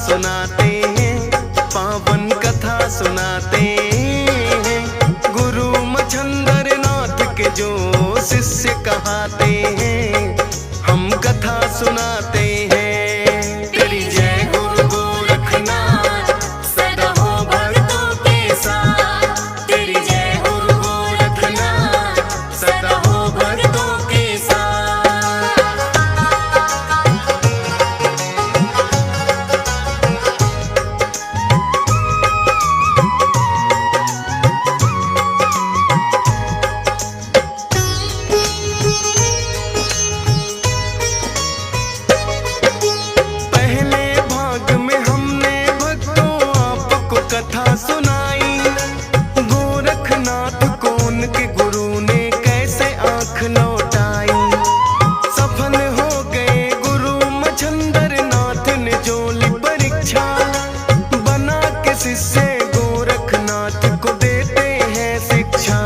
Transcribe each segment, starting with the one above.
सुनाते हैं, पावन कथा सुनाते हैं। गुरु मच्छंदर नाथ के जो शिष्य कहाते हैं, हम कथा सुनाते हैं। तेरी जय गुरु गोरखनाथ, सदा हो भक्तों के साथ। तेरी जय गुरु गोरखनाथ, सदा हो भक्तों के साथ। पहले भाग में हमने भक्तों आपको कथा सुनाई, गोरखनाथ को उनके गुरु ने कैसे आंख लौटाई। सफल हो गए गुरु मच्छंदर नाथ ने जो ली परीक्षा, बना के शिष्य गोरखनाथ को देते हैं शिक्षा।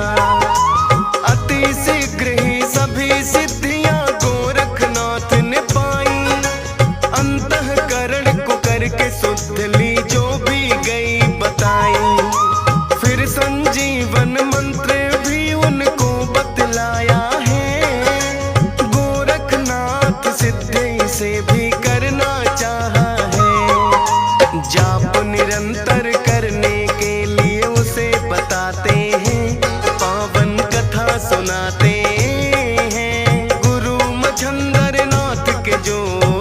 अति शीघ्र ही सभी सिद्धियां गोरखनाथ ने पाई, अंतःकरण को करके शुद्ध ली जो भी गई बताई। फिर संजीवन मंत्र भी उनको बतलाया है, गोरखनाथ सिद्धि से भी करना चाहा है। जाप निरंतर करने के लिए उसे बताते हैं, पावन कथा सुनाते हैं। गुरु मच्छंदर नाथ के जो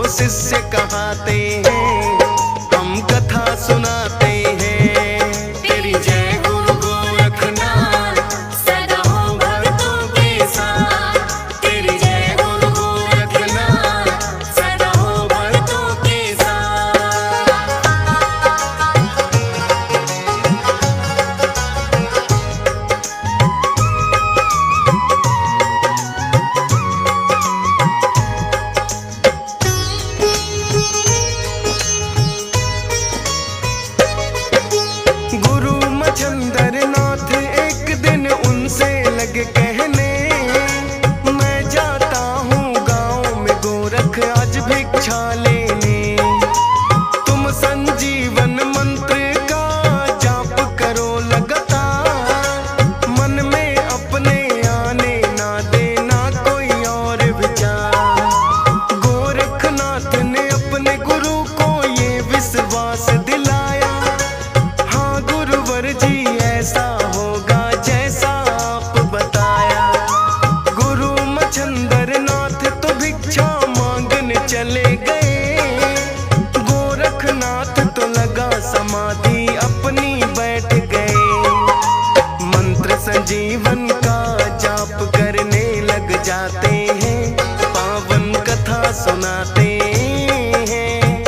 शिष्य कहाते हैं, हम कथा सुनाते हैं। तेरी जय गुरु गोरखनाथ, सदा हो भक्तों के साथ। तेरी जय गुरु गोरखनाथ, सदा हो भक्तों के साथ। गुरु मच्छंदर नाथ एक दिन उनसे लगे कहने, मैं जाता हूँ गाँव में गोरख आज भिक्षा लेने। तुम संजीवन मंत्र का जाप करो लगातार, मन में अपने आने ना देना कोई और विचार। गोरखनाथ ने अपने गुरु को ये विश्वास दिलाया, हाँ गुरुवर जी ऐसा होगा जैसा आप बताया। गुरु मच्छंदर नाथ तो भिक्षा मांगने चले गए, गोरखनाथ तो लगा समाधि अपनी बैठ गए। मंत्र संजीवन का जाप करने लग जाते हैं, पावन कथा सुनाते हैं।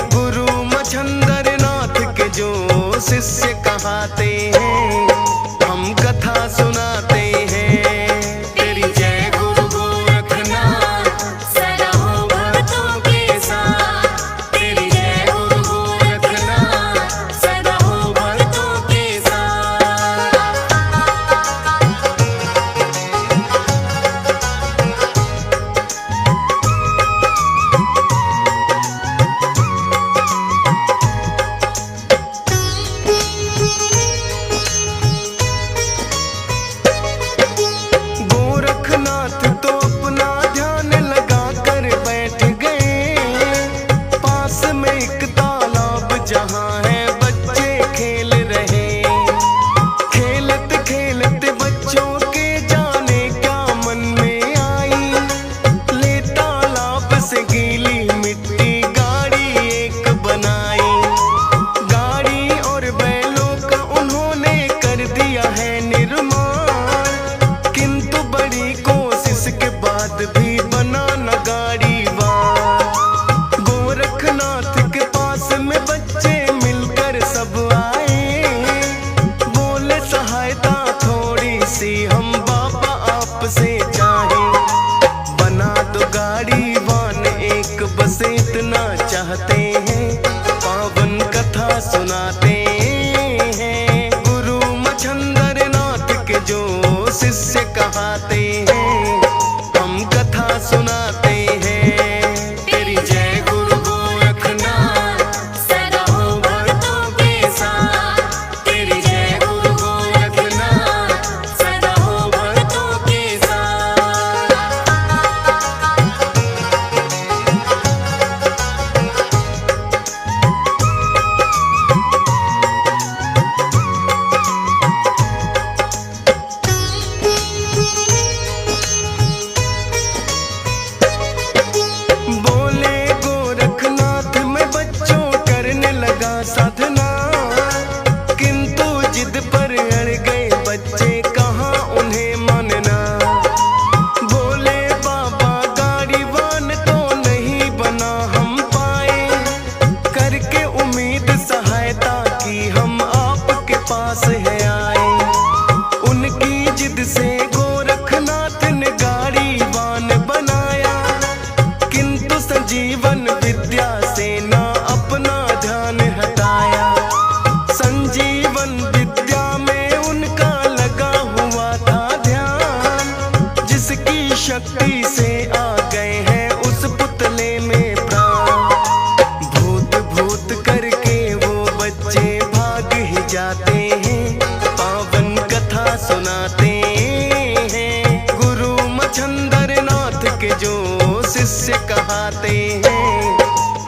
शिष्य कहाते हैं,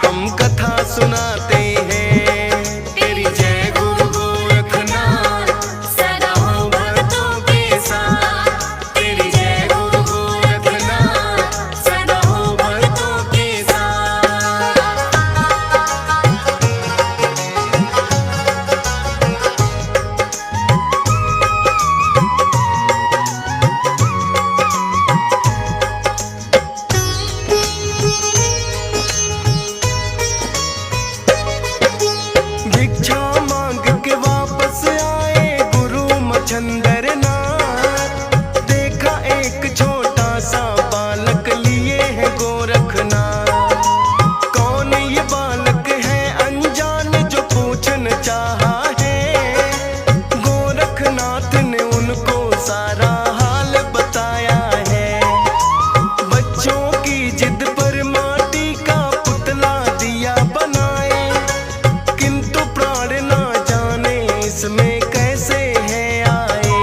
हम कथा सुनाते हैं। तेरी जय गुरु गोरखनाथ, सदा हो भक्तों के साथ। तेरी जय गुरु गोरखनाथ, सदा हो भक्तों के साथ। भिक्षा मांग के वापस आए गुरु मच्छंदर नाथ, देखा एक छोटा सा बालक लिए है गोरखनाथ। कौन ये बालक है अनजान जो पूछना चाहा है, गोरखनाथ ने उनको सारा हाल बताया है। बच्चों की जिद पर माटी का पुतला दिया बनाए, किंतु प्राण ना जाने इसमें कैसे है आए।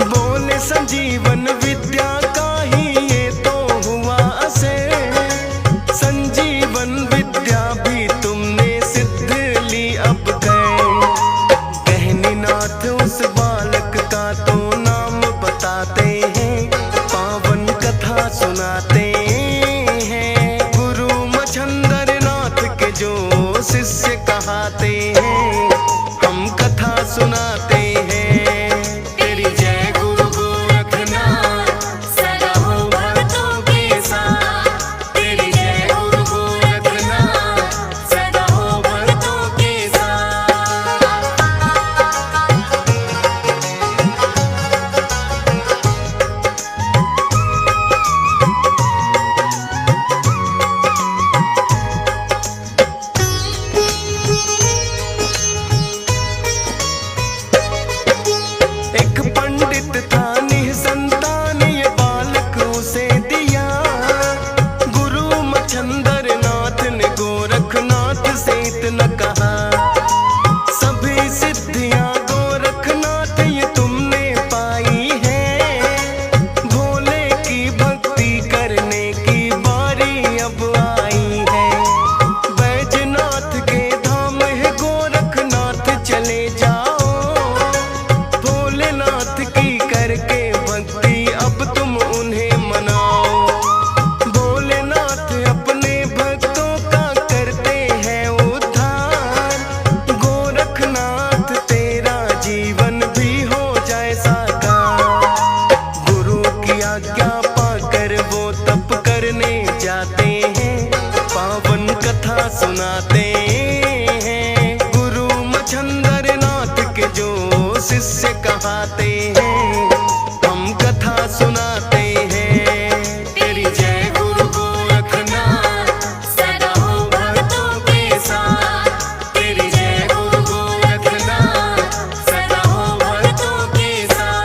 बोले संजीवन विद्या का ही ये तो हुआ असर, संजीवन विद्या भी तुमने सिद्ध ली अब गए। कहनीनाथ उस बालक का तो नाम बताते हैं, पावन कथा सुनाते हैं। गुरु मच्छंदर नाथ के जो शिष्य कहाते हैं, हम कथा सुनाते हैं। तेरी जय गुरु गोरखनाथ, सदा हो भक्तों के साथ। तेरी जय गुरु गोरखनाथ, सदा हो भक्तों के साथ। एक पंडित था निसंतान, ये बालक उसे दिया। गुरु मच्छंदर नाथ ने गोरखनाथ से इतना कहा, सभी सिद्धियां गोरखनाथ ये तुमने पाई है। भोले की भक्ति करने की बारी अब आई है। बैजनाथ के धाम है गोरखनाथ चले जाओ, भोलेनाथ की करके भक्ति अब तुम उन्हें मनाओ। भोलेनाथ अपने भक्तों का करते हैं उद्धार, गोरखनाथ तेरा जीवन भी हो जाए साकार। गुरु की आज्ञा पाकर वो तप करने जाते हैं, पावन कथा सुनाते हैं। गुरु मच्छंदर नाथ के जो शिष्य कहाते हैं, हम कथा सुनाते हैं। तेरी जय गुरु गोरखनाथ, सदा हो भक्तों के साथ। तेरी जय गुरु गोरखनाथ, सदा हो भक्तों के साथ।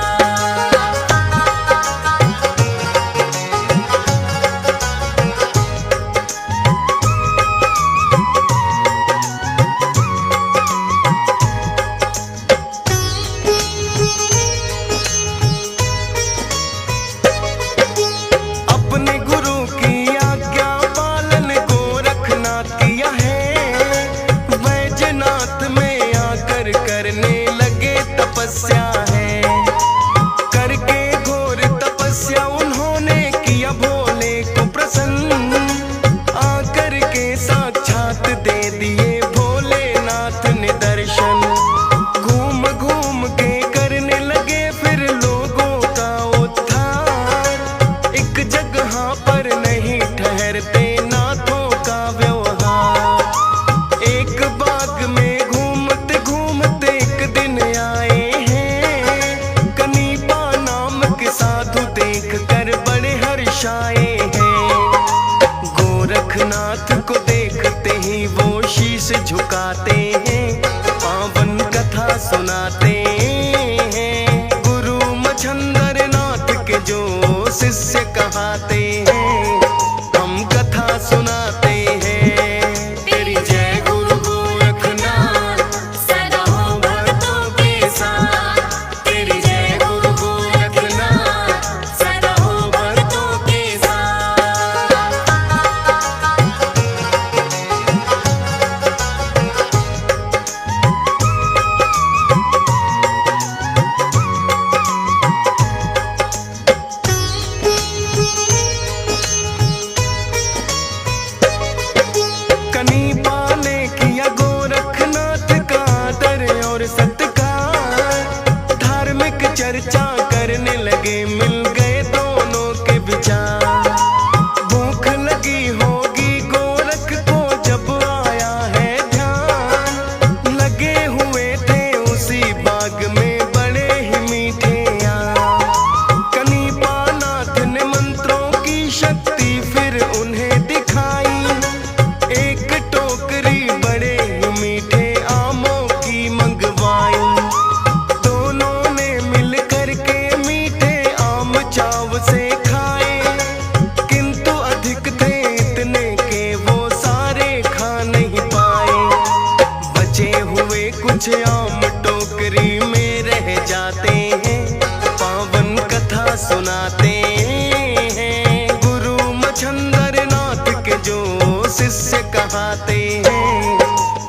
अपने गुरु की आज्ञा पालन गोरखनाथ किया है। बैजनाथ में आकर करने लगे तपस्या है। करके घोर तपस्या उन्होंने किया भोले को प्रसन्न, आकर के साक्षात दे दिए भोलेनाथ ने दर्शन। घूम घूम के करने लगे फिर लोगों का उद्धार, एक जगह पर नहीं ठहरते नाथों का व्यवहार। एक बाग में घूमते घूमते एक दिन आए हैं, कनीपा नाम के साधु देख कर बड़े हर्षाए हैं। गोरखनाथ को देखते ही वो शीश झुकाते हैं, पावन कथा सुनाते हैं। गुरु मच्छंदर नाथ के जो शिष्य कहाते हैं, हम कथा सुनाते हैं। तेरी जय गुरु गोरखनाथ, सदा हो भक्तों के साथ। तेरी जय गुरु गोरखनाथ, सदा हो भक्तों के साथ। कुछ आम टोकरी में रह जाते हैं, पावन कथा सुनाते हैं। गुरु मच्छंदर नाथ के जो शिष्य कहाते हैं,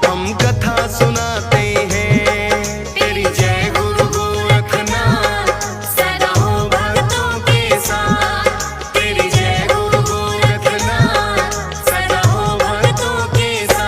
हम कथा सुनाते हैं। तेरी जय गुरु गोरखनाथ, सदा हो भक्तों के साथ। तेरी जय गुरु गोरखनाथ, सदा हो भक्तों के साथ।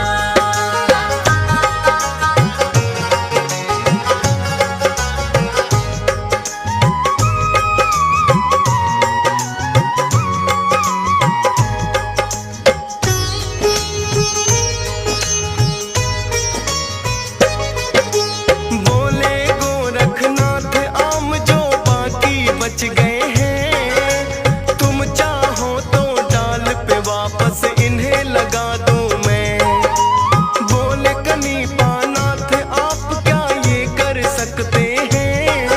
बोले गोरखनाथ आम जो बाकी बच गए हैं, तुम चाहो तो डाल पे वापस इन्हें लगा दूं मैं। बोले कनीपानाथ आप क्या ये कर सकते हैं,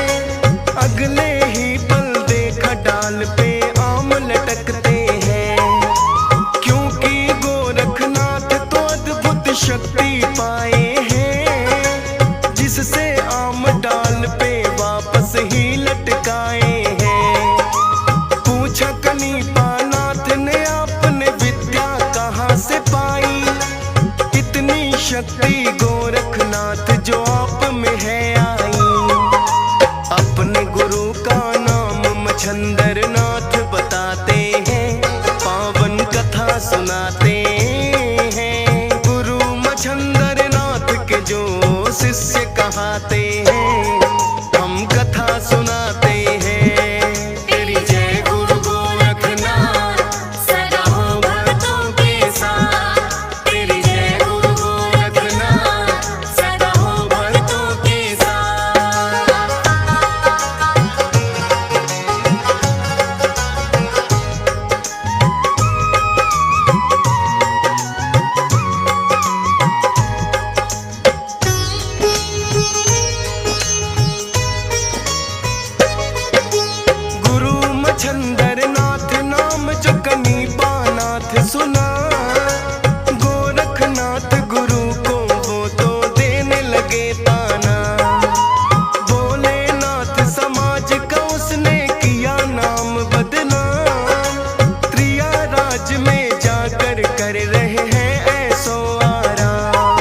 अगले ही पल देखा डाल पे आम लटकते हैं। क्योंकि गोरखनाथ तो अद्भुत शक्ति पाए हैं, जिससे आम डाल पे वापस ही लटकाए हैं। पूछा कनीपानाथ ने आपने विद्या कहाँ से पाई, इतनी शक्ति गोरखनाथ जो आप में है आई। अपने गुरु का नाम मच्छंदर नाथ बताते हैं, पावन कथा सुनाते हैं। गुरु मच्छंदर नाथ के जो शिष्य कहाते हैं, हम कथा सुनाते हैं। तेरी जय गुरु गोरखनाथ, सदा हो भक्तों के साथ। तेरी जय गुरु गोरखनाथ, सदा हो भक्तों के साथ। गुरु मच्छंदर नाथ नाम जो कनीपानाथ सुना, गोरखनाथ गुरु को वो तो देने लगे ताना। बोले नाथ समाज का उसने किया नाम बदनाम, त्रिया राज में जाकर कर रहे हैं ऐसो आराम।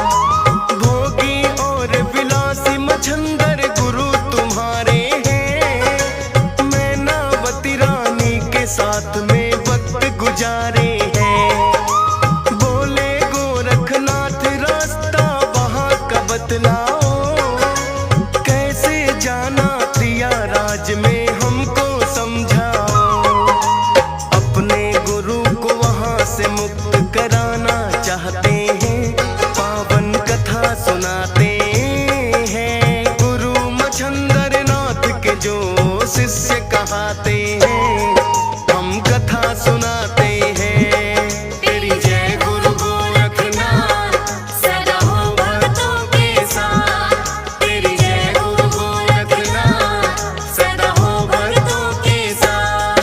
भोगी और विलासी मच्छंदर गुरु तुम्हारे हैं, मैनावती रानी के साथ में वक्त गुजारे हैं। बोले गोरखनाथ रास्ता वहाँ का बतलाओ, कैसे जाना त्रिया राज में हमको समझाओ। अपने गुरु को वहाँ से मुक्त कराना चाहते हैं, पावन कथा सुनाते हैं। गुरु मच्छंदर नाथ के जो शिष्य कहाते हैं, हम कथा सुनाते हैं। तेरी जय गुरु गोरखनाथ, सदा हो भक्तों के साथ। तेरी जय गुरु गोरखनाथ, सदा हो भक्तों के साथ।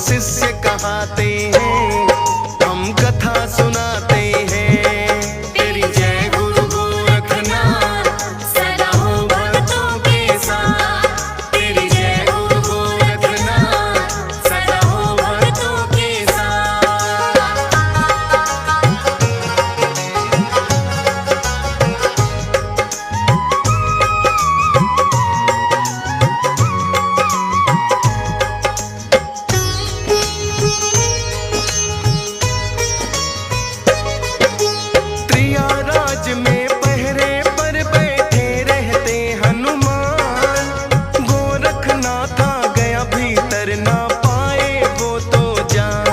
शिष्य कहाते हैं, हम कथा सुनाते हैं। तेरी जय गुरु गोरखनाथ, सदा हो भक्तों के साथ। तेरी जय गुरु गोरखनाथ, सदा हो भक्तों के साथ। त्रियाराज में पहरे पर बैठे रहते हनुमान। गोरखनाथ आ गया भीतर, ना पाए वो तो जान।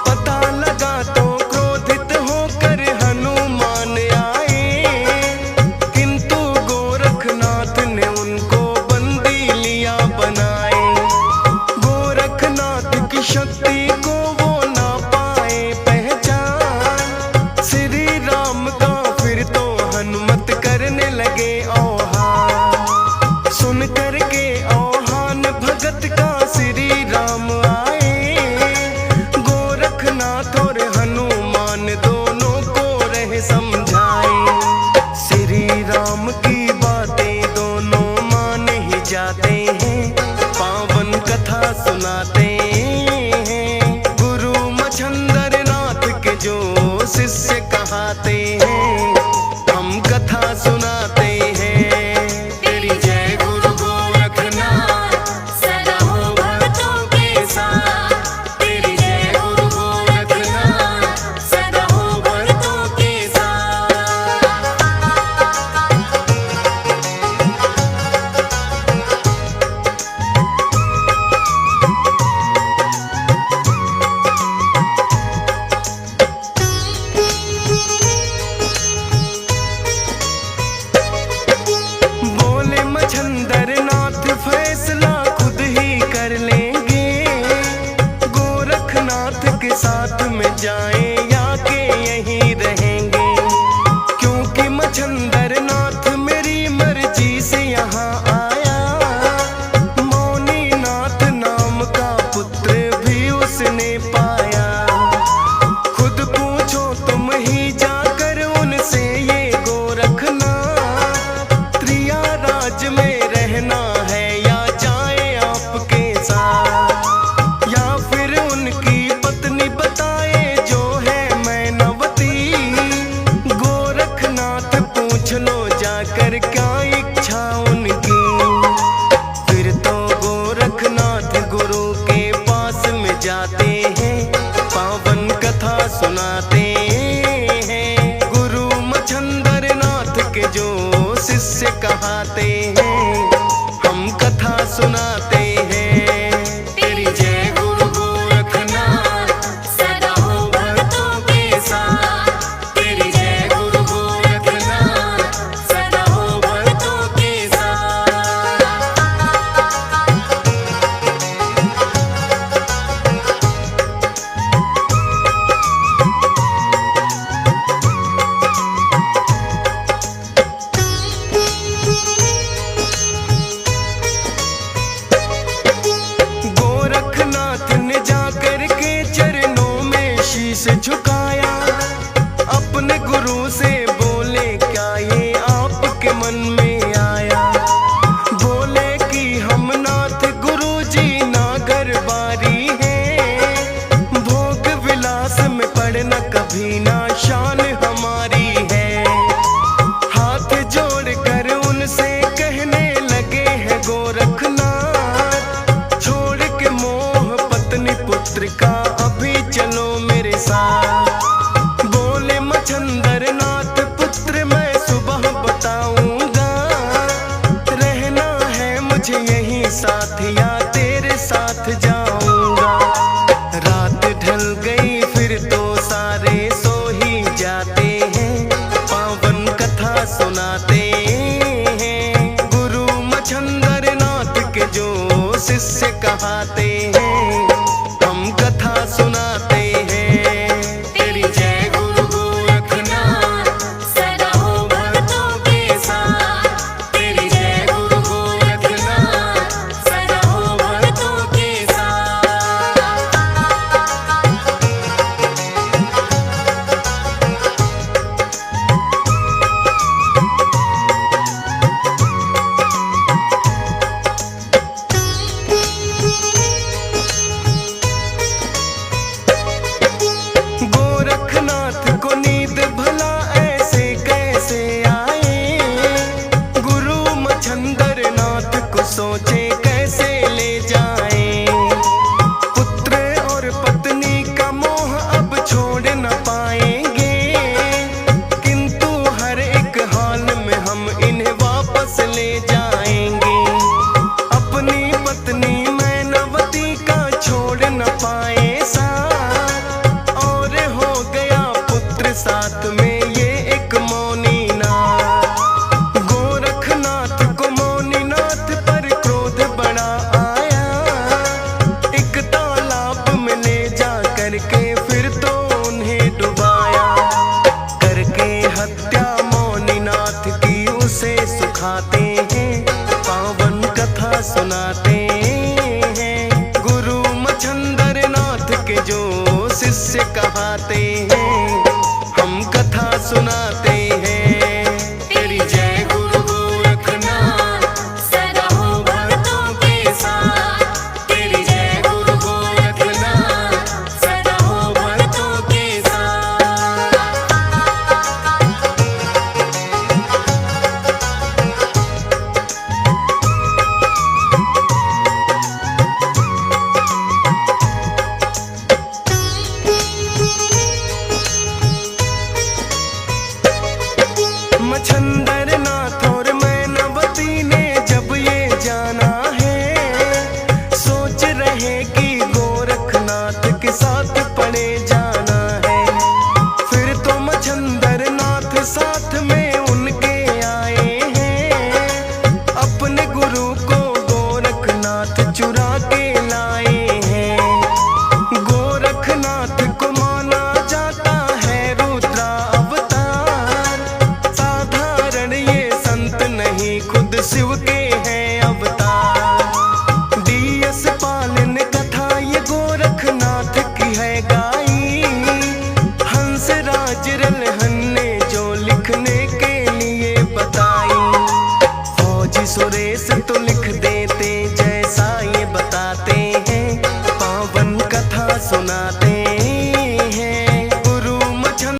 पता लगा तो क्रोधित होकर हनुमान आए, किंतु गोरखनाथ ने उनको बंदी लिया बनाए। गोरखनाथ की शक्ति को वो ना पाए पहचान। श्री राम का फिर तो हनुमत करने लगे आह्वान। सुन करके आह्वान भगत का श्री राम आए। गोरखनाथ और हनुमान दोनों को रहे समझाए। श्री राम की बातें दोनों मान ही जाते हैं, पावन कथा सुनाते हैं। गुरु मछंदर नाथ के जो शिष्य कहाते हैं, हम कथा सुनाते हैं। तेरी जय गुरु गोरखनाथ, सदा हो भक्तों के साथ। तेरी जय गुरु गोरखनाथ, सदा हो भक्तों के साथ। बोले मछंदर नाथ फैसला खुद ही कर लेंगे। गोरखनाथ के साथ में जाएं या के यहीं रहेंगे, क्योंकि मछंदर नाथ मेरी मर्जी से यहाँ आया। मौनी नाथ नाम का पुत्र भी उसने पाया। खुद पूछो तुम ही जाकर उनसे ये गोरखनाथ, त्रियाराज में रहना है या जाए आपके साथ। या फिर उनकी पत्नी बताए जो है मैनावती। गोरखनाथ पूछ लो जाकर क्या इच्छा उनकी। फिर तो गोरखनाथ गुरु के पास में जाते हैं, पावन कथा सुनाते हैं। गुरु मछंदर नाथ के जो शिष्य कहाते हैं, हम कथा सुनाते हैं। तेरी जय गुरु गोरखनाथ, सदा हो भक्तों के साथ। तेरी जय गुरु गोरखनाथ, सदा हो भक्तों के साथ। गोरखनाथ ने जाकर के चरणों में शीश झुकाया। अपने गुरु से बोले क्या ये आपके मन में आया। बोले कि हम नाथ गुरु जी नागर बारी हैं। भोग विलास में पड़ना कभी ना शान हमारी है। हाथ जोड़ कर उनसे कहने लगे हैं गोरखनाथ, छोड़ के मोह पत्नी पुत्र का अभी चलो मेरे साथ। बोले मछंदर नाथ पुत्र मैं सुबह बताऊंगा। रहना है मुझे यहीं साथ या तेरे साथ जाऊंगा। रात ढल गई फिर तो सारे सो ही जाते हैं, पावन कथा सुनाते हैं। गुरु मछंदर नाथ के जो शिष्य कहाते हैं, हम कथा सुनाते हैं। तेरी जय गुरु गोरखनाथ, सदा हो भक्तों के साथ। तेरी जय गुरु गोरखनाथ, सदा हो भक्तों के साथ। छोड़ न पाए साथ, और हो गया पुत्र साथ में ये एक मौनी नाथ। गोरखनाथ को मौनी नाथ पर क्रोध बड़ा आया, एक तालाब में ले जा करके फिर तो उन्हें डुबाया। करके हत्या मौनी नाथ की उसे सुखाते हैं, पावन कथा सुनाते हैं। गुरु मच्छंदर नाथ के जो शिष्य कहाते हैं, हम कथा सुनाते हैं। तेरी जय गुरु गोरखनाथ, सदा हो भक्तों के साथ। तेरी जय गुरु गोरखनाथ, सदा हो भक्तों के साथ। मच्छंदर नाथ और मैनावती ने जब ये जाना है, सोच रहे कि गोरखनाथ के साथ पड़े जाना है। फिर तो मच्छंदर नाथ साथ में उनके आए हैं, अपने गुरु को गोरखनाथ चुरा के लाए हैं। गोरखनाथ को माना जाता है रुद्रा अवतार, साधारण ये संत नहीं खुद शिव के हैं अवतार। डीएस पाल ने कथा ये गोरखनाथ की है गाई, हंसराज रलहन ने जो लिखने के लिए बताई। फौजी सुरेश तो